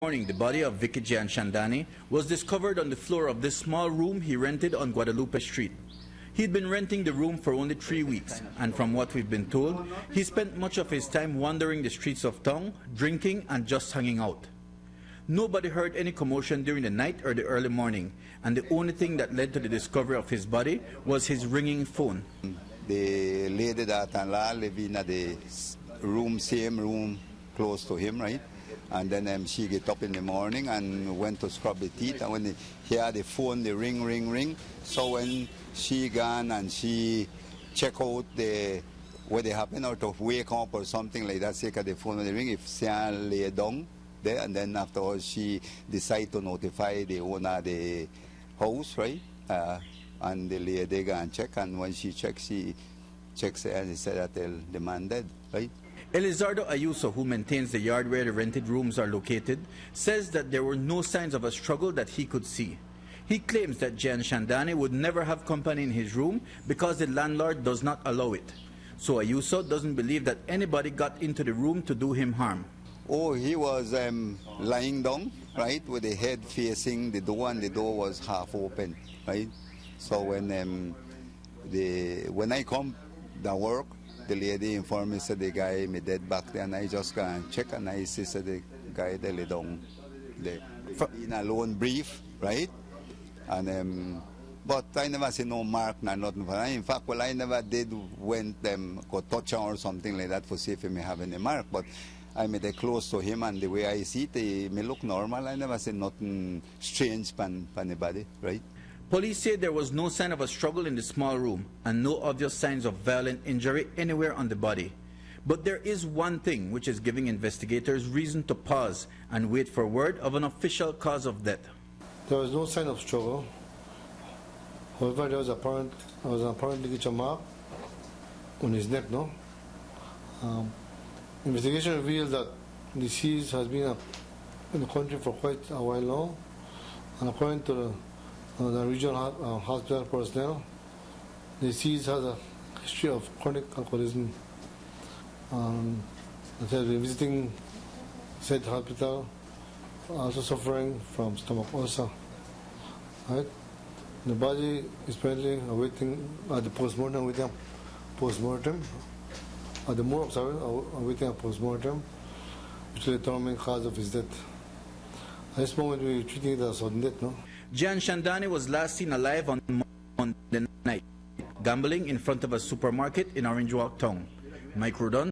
Morning, the body of Vicky Jan Shandani was discovered on the floor of this small room he rented on Guadalupe Street. He'd been renting the room for only 3 weeks, and from what we've been told, he spent much of his time wandering the streets of town, drinking and just hanging out. Nobody heard any commotion during the night or the early morning, and the only thing that led to the discovery of his body was his ringing phone. The lady that-in-law lived in the room, same room close to him, right? And then she get up in the morning and went to scrub the teeth, and when he had the phone, the ring, ring, ring. So when she gone and she check out what they happen out of wake up or something like that, say the phone when the ring, if she lay down there, and then afterwards she decide to notify the owner of the house, right? And the lady go and check, and when she checks, and he said that the man dead, right? Elizardo Ayuso, who maintains the yard where the rented rooms are located, says that there were no signs of a struggle that he could see. He claims that Jan Shandani would never have company in his room because the landlord does not allow it. So Ayuso doesn't believe that anybody got into the room to do him harm. Oh, he was lying down, right, with the head facing the door, and the door was half open, right? So when I come to work, the lady informed me, said the guy me dead back there, and I just go and check, and I see said the guy they lay down there in a lone brief, right? And but I never see no mark, nor nothing. In fact, well, I never did went go touch him or something like that for see if he may have any mark. But I made it close to him, and the way I see it, he may look normal. I never see nothing strange pan anybody, right? Police say there was no sign of a struggle in the small room and no obvious signs of violent injury anywhere on the body. But there is one thing which is giving investigators reason to pause and wait for word of an official cause of death. There was no sign of struggle. However, there was an apparent ligature mark on his neck, no? Investigation revealed that the deceased has been in the country for quite a while now, and according to the regional hospital personnel, the deceased has a history of chronic alcoholism. They visiting said hospital, also suffering from stomach ulcer. Right? The body is currently awaiting the postmortem, awaiting postmortem. The morgue, sorry, awaiting a postmortem, which will determine the cause of his death. At this moment, we are treating it as sudden death, no? Jan Shandani was last seen alive on Monday night, gambling in front of a supermarket in Orange Walk Town. Mike Rudon.